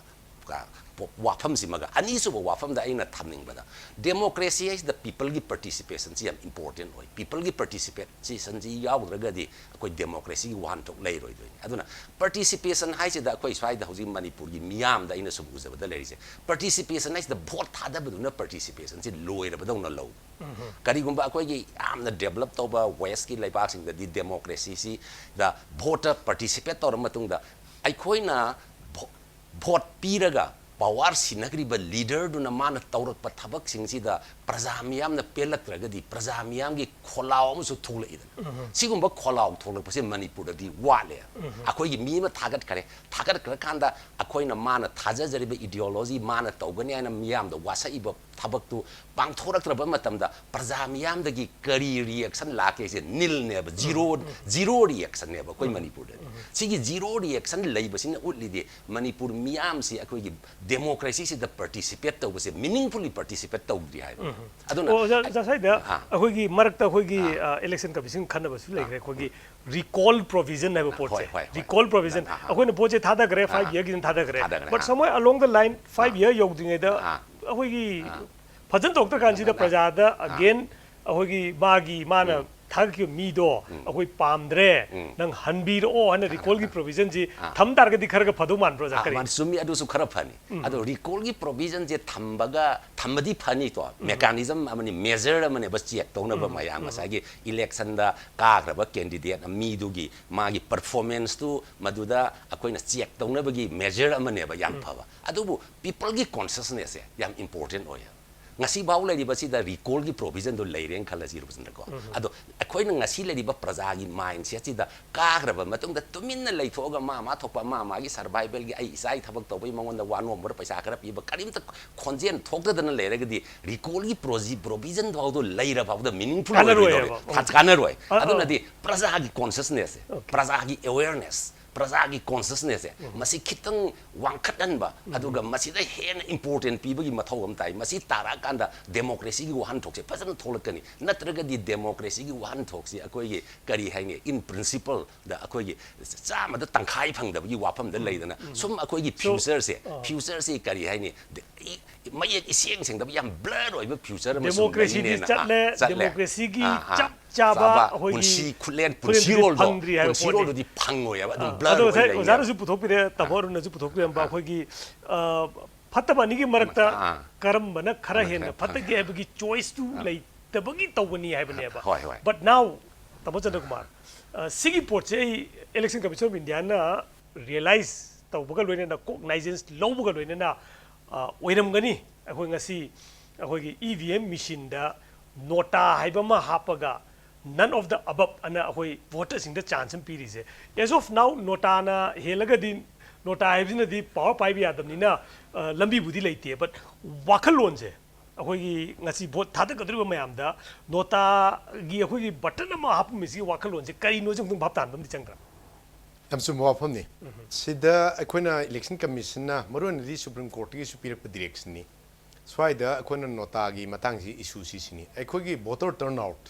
wafam simaga ani su wafam da ina thamning bada democracy is the people gi participation si am important oi people gi participation si yawragadi akoi democracy wan tok lei roi doi aduna participation hai se da akoi swai da hoji manipur gi miyam da ina su uzaba da lei se participation is the vote thada badu na participation si loi ra badong na low kari gumba akoi gi am na develop to ba west ki laipak sing da di democracy si da voter participate tor matung da aikoi na vote piraga power sinagriba leader du na mana taurak pa thabak sing si da praja miyam na pelak raga di praja miyam gi kholaw am su thula idan sigumba kholaw thula pa se manipur da di wale akoi gi mi ma thagat kare kanda akoi na mana thaja jariba ideology mana tawgani ana miyam da wasa iba thabak tu pang thorak traba matam da praja miyam da gi kari reaction la ke se nil ne ba zero reaction ne ba koi manipur da sigi zero reaction lai ba sin utli di manipur miyam si akoi gi democracy si the participate to was meaningfully participate to di hai aduna oh ja sai da akoi gi marak ta akoi gi election commission khanna ba su lai akoi gi recall provision hai ba port se recall provision akoi na boje thada gre 5 year gi thada gre but somewhere along the line 5 year yog ding da akoi gi phajin tok ta kan si da praja da again akoi gi bagi mana thag mi do akoi pamdre nang hanbi ro hana recall gi provision ji tham dar ga dikhar ga phadu man project kari man sumi adu su khara phani adu recall gi provision je thambaga thamadi phani to mechanism amani measure amani bas check tong na ba mayam sa gi election da ka gra ba candidate mi du gi ma gi performance tu maduda akoi na check tong na ba gi measure amani ba yam phawa adu bu people gi consciousness yam important oya ngasi baw lai ba si da recall gi provision do leireng khala ji rusin ko ado akoi na ngasi lai ba praja gi mindset si da ka gra ba matung da tumin na lai thoga ma thokpa ma gi survival gi ai isai thabak to bai mangon da wano mor paisa kara pi ba karim ta khonjen thokda da na leire gi recall gi provision do leira ba da meaningful kana roi ado na di praja gi consciousness praja gi awareness praja gi consciousness masi khitang wangkhadan ba aduga masi da hen important people gi mathau am tai masi tara kanda democracy gi wan thok se fajan tholakani natraga di democracy gi wan thok si akoi gi kari hainge in principle da akoi gi chama da tangkhai phang da gi wafam da leidana sum akoi gi future se kari haini mai iseng seng da yam blur oi ba future democracy gi chatle democracy gi चाबा पुंसी खुलेन पुंसी role दो दी फंगोय अब अदु blur अदो साइ ओजारसु पुथोपिरे तबोरुनसु पुथोपिरम बा अखोगी फत्तबनिगी मरक्ता करमबना खरा हेन फत्तगे हैबगी चॉइस टू लाइक तबगी तवनी हैबनेबा बट नाउ तबो चंद्र कुमार सिगी पोचे इलेक्शन कमीशन ऑफ इंडिया ना रियलाइज तवबगा लोइना कोग्नाइजेंस लौबगा लोइना ओइरमगनी अखोय ngasi अखोगी ईवीएम मशीन दा नोटा हाइबमा हापगा none of the above ana अखोय वोटर्स सिंग द चांस एम पीरिसे एज ऑफ नाउ नोटा ना हेलगदी नोटा हाइबसिना दी पावर पाइबि यादमनिना लंबी बुदी लेते बट वाखलोन से अखोगी ngasi vote थादगदरिबा मयामदा नोटा गी अखोगी बटन अमा हापमिसि वाखलोन से करिनो जों भाप तानबमदि चंग्रा तमसु मवाफमनि सिदा अखोना इलेक्शन कमीशन ना मरोनदि सुप्रीम कोर्ट की सुपीरियर डायरेक्शन नि स्वाइदा अखोना नोटा गी मतंगसि इशू सिसिनि अखोगी वोटर टर्नआउट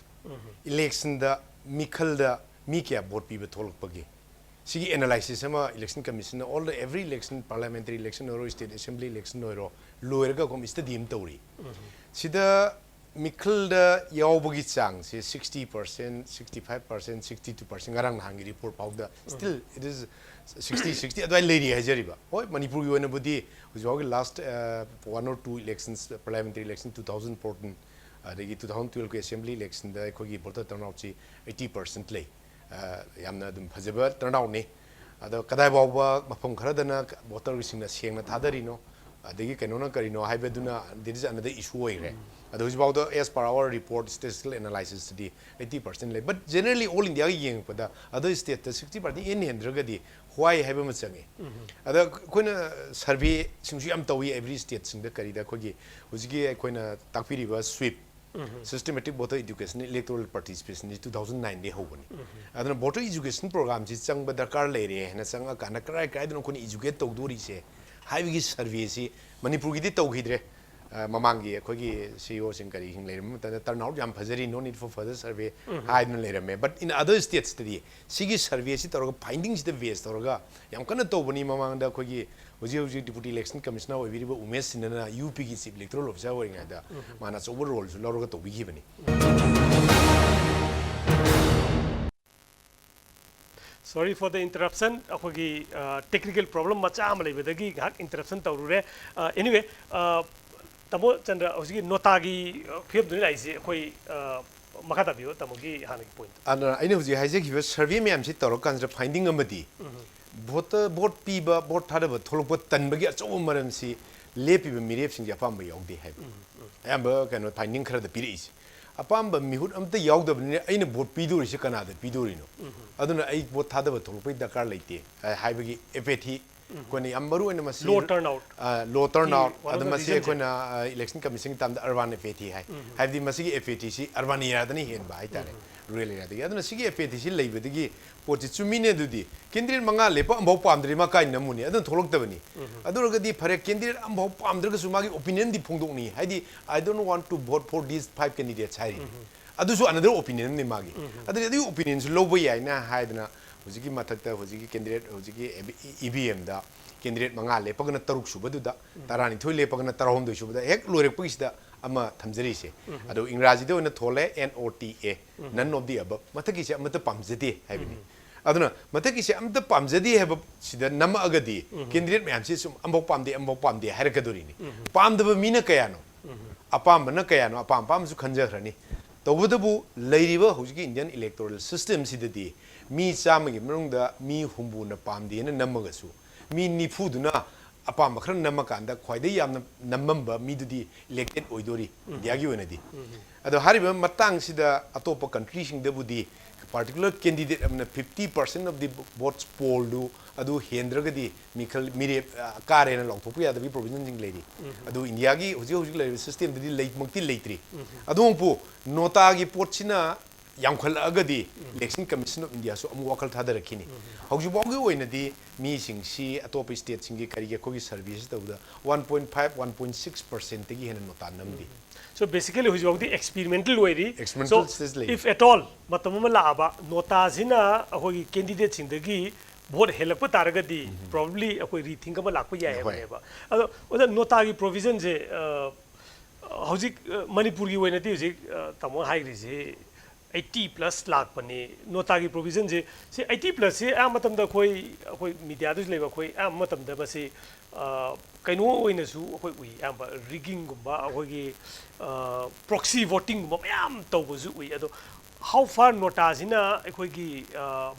इलेक्शन दा मिखल दा मी क्या वोट पीबे थोलकपगी सिगी एनालिसिस अमा election commission all the every election parliamentary election और स्टेट असेंबली इलेक्शन और लोयरगा कोम स्टेडियम तौरी सिदा मिखल दा यावबगी चांग से 60% 65% 62% गरंग हांगी रिपोर्ट पाउदा स्टिल इट इज 60 अदवाई लेरी हजरिबा होय मणिपुर की ओना बुदी हुजोग last 1 or 2 elections parliamentary election 2014 अदगी 2012 के असेंबली इलेक्शन दा अखोगी वोटर टर्नआउट सी 80% ले यामना दुम फजबा टर्नआउट ने अदो कदाय बावबा मफम खरदना वोटर सिंगना सेंगना थादरिनो अदगी कनोना करिनो हाइबेदुना दिस इज अनदर इशू ओइरे अदो हुजबावदो as per our report statistical analysis दी 80% ले बट जनरली ऑल इंडिया की येंगपदा अदो स्टेट 60% इन हेंद्रगदी व्हाई हाइबे मचंगे अदो कोइना सर्वे सिंगसु याम तवी एवरी स्टेट सिंगदा करिदा खोगी हुजगी कोइना ताकपिरिबा स्वीप systematic voter education electoral participation 2009 de hobani adana voter education program ji changba darkar leire hena changa kana krai krai dun khoni educate tawduri se haibigi survey si manipur gi di tawhidre mamangi khogi CEO sing kari hing leire mata turnout yam phajari no need for further survey haidun leire me but in other states tadi sigi survey si toroga findings the base toroga yam kana tawbani mamang da khogi Hoji hoji deputy election commissioner we very umes sinana UP ki chief electoral officer hoing ada mana overall so loroga to bigi bani Sorry for the interruption akogi technical problem macha am leibadagi hak interruption tawrure anyway tamo chandra hoji nota gi pheb duni laise akoi makata bio tamogi hanaki point ana aine hoji haije ki survey me am si toro kan finding amadi vote piba vote thada tholok tanbagi acho maram si lepiba mirep sing apam yogde hai amba kano finding khara da piri is apam mihut amta yogdabni aina vote piduri se kana da piduri no aduna ai vote thada tholok dakar leite haibagi apathy koni ambaru ena masi low turnout aduma se kona election commission tam da urban apathy hai haibdi masi apathy si urban area da ni hen ba hai tare rural area da aduna sigi apathy si leibadagi पोची चुमीने दुदी केंद्रीय मंगा लेपा अंबाव पामद्री मा काई नमुनी अदन थोलक तबनी अदुरगदी फरे केंद्रीय अंबाव पामद्रग सुमागी ओपिनियन दि फोंदोकनी हाइदी I don't want to vote for this 5 candidates हाइरी अदुसु अनदर ओपिनियन नि मागी अदि ओपिनियन सु लोबो याइना हाइदना हुजिकी मथकता हुजिकी कैंडिडेट हुजिकी ईवीएम दा कैंडिडेट मंगा लेपगना तरुक सुबदुदा तारानी थोइ लेपगना तरहोम दो सुबदा हेक लोरेपगिसदा अमा थमजरीसे अदो इंग्राजी दो न थोले NOTA none of the above मथकिसे Amrut पामजदे हाइबनी aduna mataki se amta pamjadi have sida nama agadi candidate me amse sum ambo pamde harakadori ni pamdaba mina kayano apam na kayano apam su khanjahrani tawudabu leiriba hujiki Indian electoral system sidadi mi chamagi mrungda mi humbu na pamde na namagasu mi nifu duna apam khran namakanda khwaide yamna namamba mi dudi elected oidori diagi wenadi ado hariba matang sida atopa country sing dabudi particular candidate amna 50% of the votes poll do adu hendragadi mikhal mire karena longthopu ya da provision jing lady adu india gi hoji le system di late mukti leitri adu pu nota gi potchina yamkhal agadi election commission of india so am wakal thada rakhini hoji bogi oina di mi sing si atop state sing gi kari ge ko gi service da 1.5 1.6% gi hena nota namdi So basically, who's the experimental way? So if at all, matamama laaba nota zina ahogi candidates in the gi board help taragadi probably ahogi rethink ama lakpa ya ba. Ado oda nota gi provisions hoji Manipur gi way na ti hoji tamo high rise 80 plus lakh pani nota gi provision je si 80 plus se a matam da khoi media du leba khoi a matam da basi kaino oina su khoi ui amba rigging gumba khoi gi proxy voting gumba yam tawbu zu ui ado how far nota sina khoi gi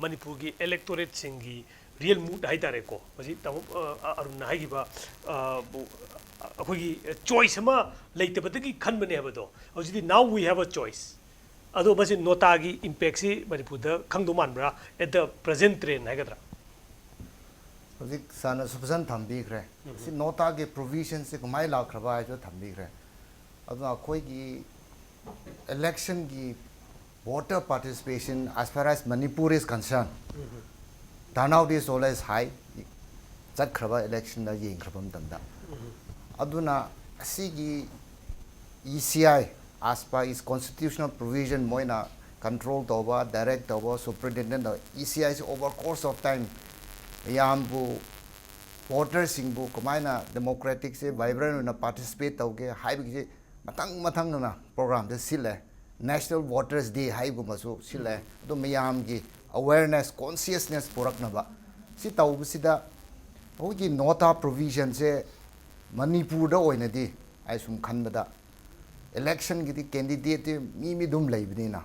manipur gi electorate singi real mood hai tare ko basi tamu arun hai gi ba khoi gi choice ma leite badagi khan bane abado hojidi now we have a choice ado basi nota gi impact si manipur da khangdo manbra at the present trend haigadra Hojik sana subsan thambi kre si nota ge provision se kumai la khraba jo thambi kre aduna khoi gi election gi voter participation as far as Manipur is concerned turnout is always high chat khraba election da yeng khrabam tamda aduna si gi ECI as per its constitutional provision moina control toba direct toba superintendent ECI is over course of time yambu voters singbu kumaina democratic se vibrant na participate tauge haibi matang na program de sile national voters day haibu masu sile do mayam gi awareness consciousness purakna ba si taubu sida hogi nota provision se manipur da oina di ai sum khanbada election gi candidate mi dum laibnina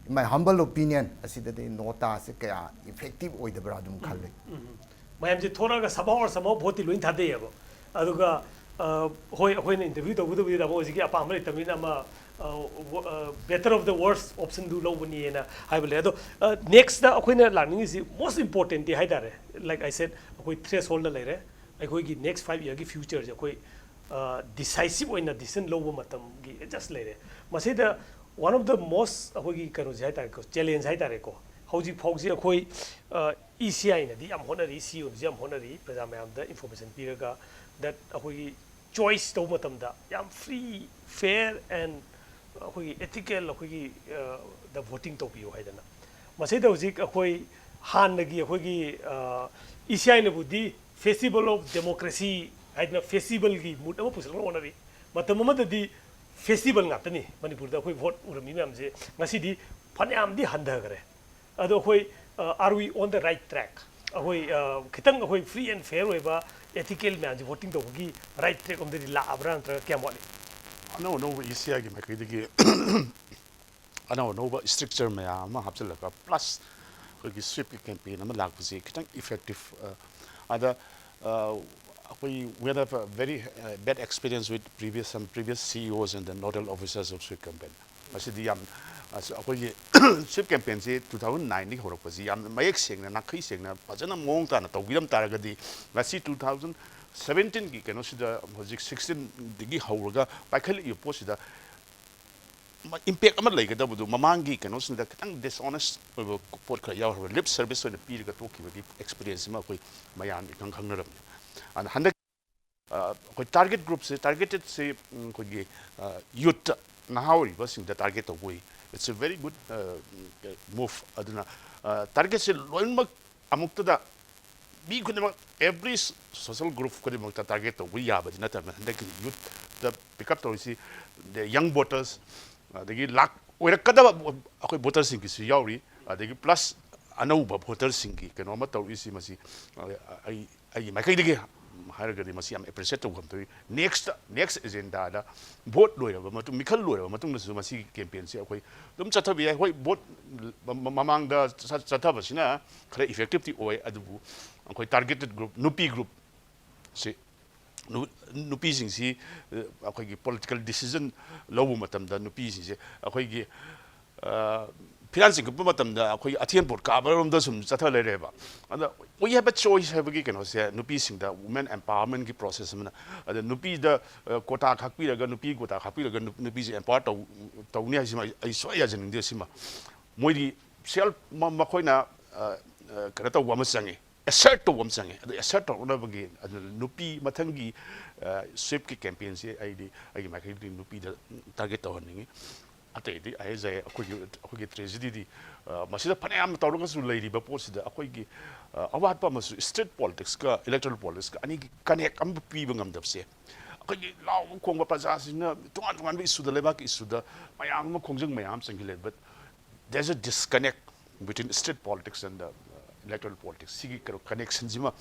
in my humble opinion asida de nota se kaya effective oidabra dum khalle mayam je thora ga sama bhoti loin thade yabo aduga hoi na interview to budu da bo ji apa amre tamina ma better of the worst option du lo bani na hai bole ado next da khoi na learning is most important hai dare like I said khoi threshold la lere khoi gi next 5 year gi future je khoi decisive oina decision lo matam gi just lere masida one of the most khoi kano jai ta ko challenge hai tare ko hauji phauji khoi ECI na di am honari CEO ji am honari praja mayam da information piraga that khoi choice to matam da yam free fair and khoi ethical khoi the voting to piyo haidana masida hauji khoi han nagi khoi gi ECI na budi festival of democracy haidna festival gi mood am pusal honari matam ma da di festival ngaptani manipur da khoi vote urami myam je ngasi di phanyam di handa gare ado khoi are we on the right track khoi khitang khoi free and fair oiba ethical man je voting to gi right track om de la abran tra kyamoli no ECI gi makai gi no structure ma ma hapsel ka plus khoi gi sweep campaign am lag pasi khitang effective ada we had a very bad experience with previous CEOs and the nodal officers of sweep campaign masidi yam akwai sweep campaign se 2009 ni horok pasi yam mayek sengna nakhai sengna pajana mong ta na tawgiram taragadi ngasi 2017 gi keno sida hojik 16 digi hawraga paikhal yu posida impact ama laigada budu mamangi keno sida kitang dishonest pot kha yaw lip service on piriga toki bagi experience ma koi mayan ikang khangnaram and handa koi target group se targeted se koi youth nahauri basing the target of we it's a very good move aduna target se loinmak amukta da bi khudama every social group khudama target of we yaba dina tam handa youth the pick up to see the young voters the lak oirakada akoi voters sing ki yauri the plus anauba voters sing ki keno ma taw isi masi ai mai kai dege haragadi masi am appreciate to gam to next agenda da vote loiraba matu mikhal loiraba matung su masi campaign se akoi dum chathabi hoi vote mamang da chathaba sina khare effective ti oi adubu akoi targeted group nupi group se nupi sing si akoi gi political decision lobu matam da nupi sing se akoi gi financing group matam da akoi athian board ka barom da sum chatha lereba and we have a choice have gi keno se nupi sing da women empowerment gi process mana ada nupi da quota khakpi raga nupi quota khakpi raga nupi je empower to ni asima ai soya jin de sima moi self makoina kana to wa masangi assert to wam sangi assert to na bagi nupi mathangi sweep ki campaign se ai ma kai nupi da target to honingi ate di ai zai akoi tragedy di masida phanayam tawranga su leiri ba posida akoi gi awat pa masu state politics ka electoral politics ka ani connect am pi bangam dapse ꯑꯩꯈꯣꯏꯒꯤ ꯂꯥꯎꯕ ꯈꯣꯡꯕ ꯄ꯭ꯔꯖꯥꯁꯤꯡꯅ ꯇꯣꯉꯥꯟ ꯇꯣꯉꯥꯟꯕ ꯏꯁꯨꯗ ꯂꯩꯕꯥꯛꯀꯤ ꯏꯁꯨꯗ ꯃꯌꯥꯝ ꯑꯃ ꯈꯣꯡꯖꯪ ꯃꯌꯥꯝ ꯆꯪꯈꯤꯜꯂꯦ but there's a disconnect between state politics and the electoral politics sigi karo connection jima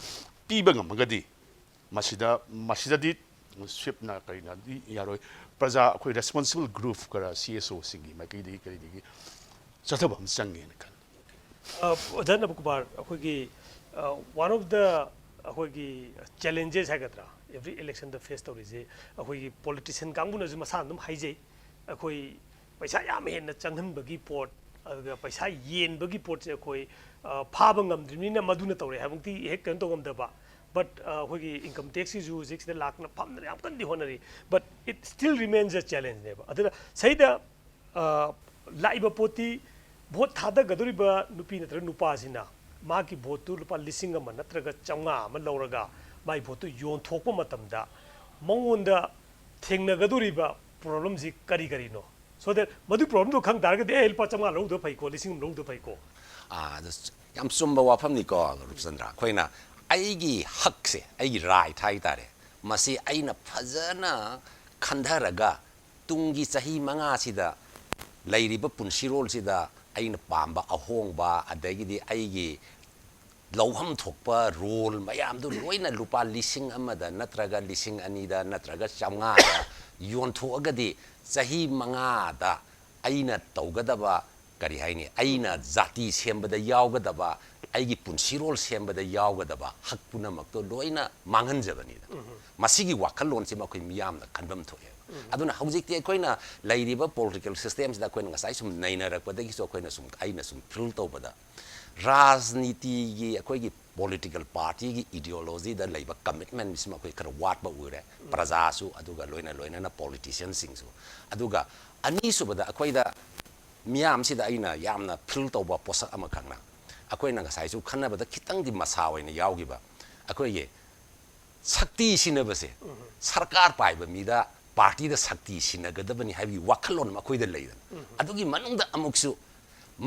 piba ngamagadi masidadi sweep na karina di yaroi praja akoi responsible group kara CSO singi mai kai di kari di chathabam change na kan Ojan Abu Kubar akhoi one of the akhoi challenges hagadra every election the face tawrise akhoi politician kangbu na ju masa dum haijai akhoi paisa yam hen na changhan bagi port paisa yen bagi port se akhoi phaba ngamdrimina maduna tawre habungti hek kan to ngamdaba but akhoi income tax is ju 6 lakh na phamna yam kan di honari but it still remains a challenge neba aduna saida laiba poti vote thada gaduriba nupi natra nupa sina ma ki vote tu lupa lising ama natraga chaunga ama lauraga mai vote tu yon thokpa matamda mongonda thengna gaduriba problem ji kari kari no so that madu problem do khang darga de helpa chaunga lo do phai ko lising lo do phai ko yam sumba wafam ni ko rupsandra khoina aigi hak se aigi right hai tare masi aina phajana khandharaga tungi chahi manga sida lairiba punsirol sida aina pamba ahongba adagidi aigi lauham thokpa role mayam du loina lupa lising amada natraga lising anida natraga chamnga yon thogadi chahi manga da aina tawgadaba kari haini aina jati sembada yawgadaba aigi punsirol sembada yawgadaba hakpuna makto loina manghanjabani da masigi wakalon sima khoi miyamna khanbam thoye aduna hojikti koina lairiba political systems da koina ngasai sum nainarakpadagi so koina sum aina sum thrill tawbada rajniti gi akoigi political party gi ideology da laiba commitment misma koi kara watba ure praja su aduga loina na politicians singsu aduga ani subada akoida miyam sida aina yamna thrill tawba posak ama khangna akoina ngasai su khanabada khitang di masa oina yawgiba akoige sakti sinabase sarkar paiba mida party da sakti sinagadabani habi wakalon makoida leidan adugi manungda amuksu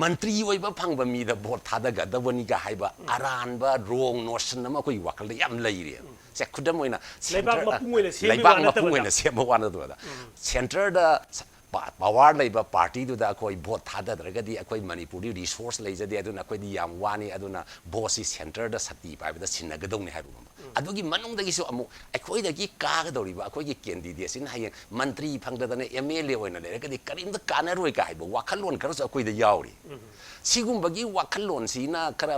mantri oiba phangba mida vote thadagadabani ga haiba aranba wrong notion nama koi wakal yam leire se khudam oina leibak mapungoina sema wana do da center da power leiba party do da koi vote thadadragadi akoi manipuri resource leijadi aduna koi di yam wani aduna boss center da sakti paiba da sinagadongni haibu adugi manungdagi su amu akoi dagi kagadoriba akoi gi candidate sin hayeng mantri phangdadane MLA oina leregadi karimda kanaroi ka haiba wakalon karasu akoi da yauri sigumbagi wakalon sina kara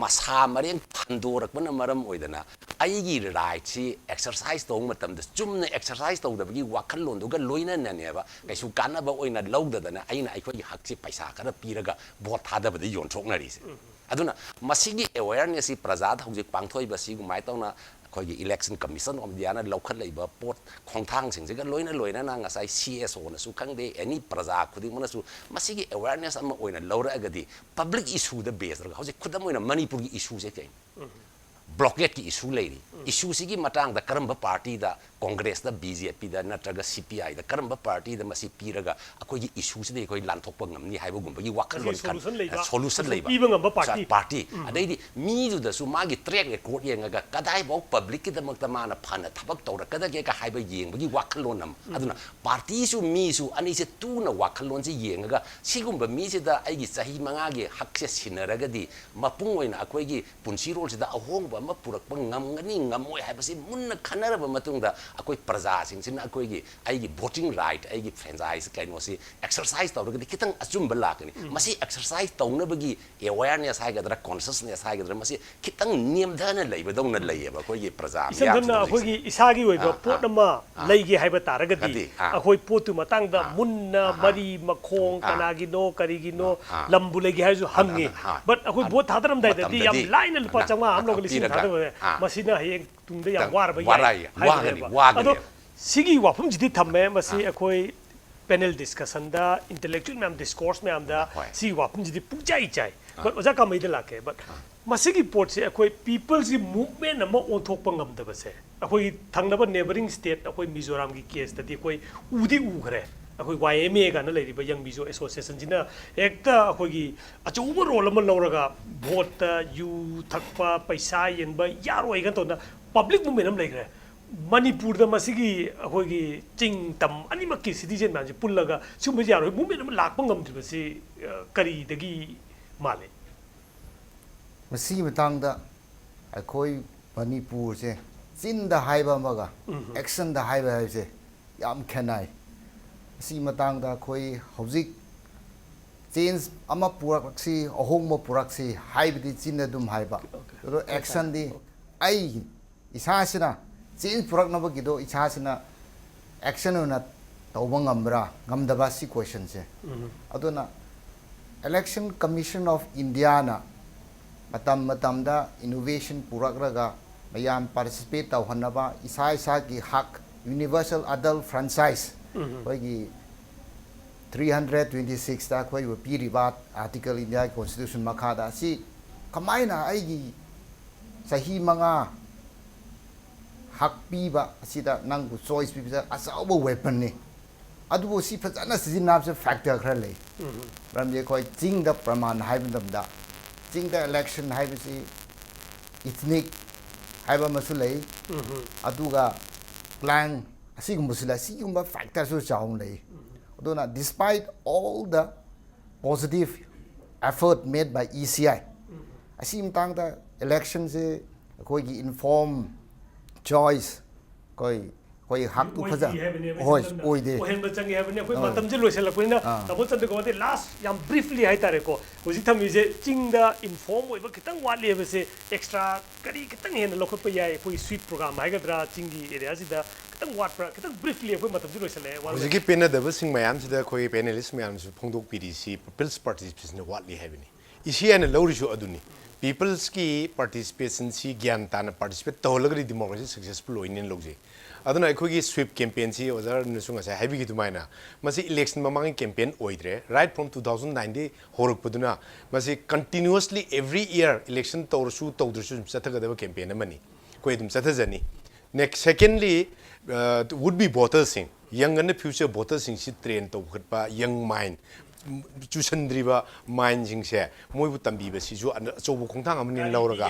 masa mareng thandorakbana maram oidana aigi right si exercise tong matamda chumna exercise tawdabagi wakalon duga loina naneba kaisu kanaba oina lawdadana aina aikoi hakchi paisa kara piraga vote thadabada yonthoknari se aduna masigi awareness si prajad hojik pangthoi basi gumai tawna khogi election commission of diana lokhat leiba pot khongthang singjiga loina na ngasai CSO na su khangde any praja khuding mana su masigi awareness ama oina lawra agadi public issue da base ra hojik khudam oina manipur gi issue je kain blockade ki issue leiri issue sigi matang da karamba party da congress da BJP da natraga CPI da karamba party da masi piraga akoi gi issue se de koi lanthokpa ngamni haiba gumba gi wakal lon kan solution leiba piba ngamba party adai mi du da su magi track record yenga kadai bok public ki da makta mana phana thabak tawra kada ge ka haiba yeng bagi wakal lon nam aduna party su mi su ani se tu na wakal lon se yenga sigumba mi se da ai gi sahi manga ge hak se sinaraga di mapung oina akoi gi punsi rol se da ahong ba ma purak pang ngamngani ngamoi haibasi munna khanaraba matungda akoi praja singsin akoi gi aigi voting right aigi franchise kaino si exercise tawragadi kitang achumba lakani masi exercise tawnabagi awareness haigadra consciousness haigadra masi kitang niamdana leibadongna leiyaba akoi gi praja isandana akoi gi isagi oiba pot ama leige haiba taragadi akoi potu matangda munna mari makhong kanagino karigino lambu legi haisu hangi but akoi vote thadaram dai di yam line lupa chama amlog lising masina hayeng tungda yam warba ado sigi wafum jidi thamme masi akoi panel discussion da intellectual ma'am discourse ma'am da sigi wafum jidi pujai chai but oja ka maida lake but masigi port se akoi people si movement ama onthok pangam da base akoi thangnaba neighboring state akoi Mizoram gi case da di akoi udi ukhre akoi YMA ga na leiriba young mizo association jina ekta akoi gi achuba role ama lauraga vote yu thakpa paisa yenba yaroi gan to na public movement am leigre Manipur da masigi hoigi ching tam ani makki citizen man pullaga sumba yaro movement am lakpa ngamdriba si kari dagi male masi matang da akoi Manipur se sin da haiba maga action da haiba hai se yam khanai masi matang da khoi hojik change ama purak si ahong mo purak si haibdi chin da dum haiba ro action di ai isa sina change purak na ba gido isa sina action na tawba ngambra ngamdaba si question se aduna election commission of India na matam da innovation purak raga mayam participate taw hanaba isa isa ki hak universal adult franchise hoigi 326 ta khoi wa piribat article India constitution makhada si kamaina aigi sahi manga hak piba asida nang choice piba asawa weapon ni adubo si fajana sijinab se factor khra le ramje khoi jing da praman haibandam da jing da election haibasi ethnic haiba masulai aduga clan asigum musila sigum factor so chaung le aduna despite all the positive effort made by ECI asim tang da election se khoi gi inform choice koi hak tu khaja hoi oi de ohen ba changi habne koi matam je loisel ko na tabo chande ko de last yam briefly hai tare ko hoji thami je chingda inform oi ba kitang wat le ba se extra kari kitang hen lokhot pa yai koi sweep program hai gadra chingi area si da kitang wat pra kitang briefly koi matam je loisel le hoji ki pena da ba sing mayam sida koi panelist mayam su phongdok PDC people's participation what li habini isi ana lori su aduni people's ki participation si gyan ta na participate to lagri democracy successful oinin logje aduna akhoi sweep campaign si ozar nusunga sa habi gitu maina masi election mamang campaign oidre right from 2009 horok puduna masi continuously every year election tawrsu tawdrsu chathagadaba campaign amani koi dum chathajani next secondly would be voters sing young and future voters sing si train to khatpa young mind chusandriba mind sing se moibu tambiba si ju achobu khongthang amani lauraga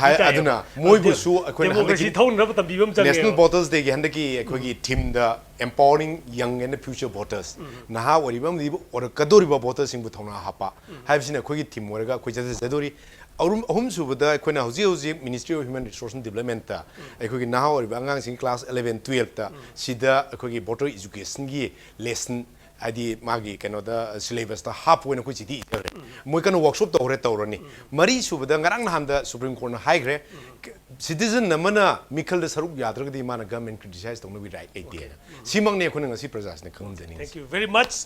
hai aduna moibu su akoi democracy thon rab tambibam change national voters day gi handaki akoi gi theme da empowering young and future voters naha oribam libu or kadoriba voters sing bu thona hapa haibsina akoi gi theme oraga akoi jadori ahum subada akoina hoji Ministry of Human Resource and Development ta akoi gi naha oriba angang sing class 11 12 ta sida akoi gi voter education gi lesson adi magi kanoda syllabus ta hap wena ko chiti moi kan workshop to hore tawrani mari subada ngarang nahanda Supreme Court na high gre citizen namana mikal da saruk yadra gdi mana government criticize to no be right idea simang ne khonang si prajas ne kham deni thank you very much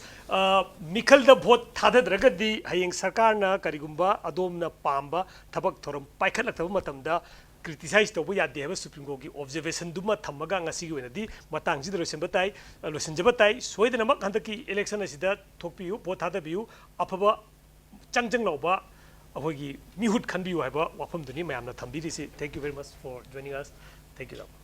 mikal da vote thada dragadi hayeng sarkar na karigumba adom na pamba thabak thoram paikhat taba matam da criticize to ya de Supreme Court ki observation duma thamaga ngasi gi wenadi matang ji losen batai losen jabatai soidana mak handaki election asida thokpiu vote thada biu afaba changjang loba ahogi mihut khanbiu haiba wafam duni mayamna thambiri si thank you very much for joining us thank you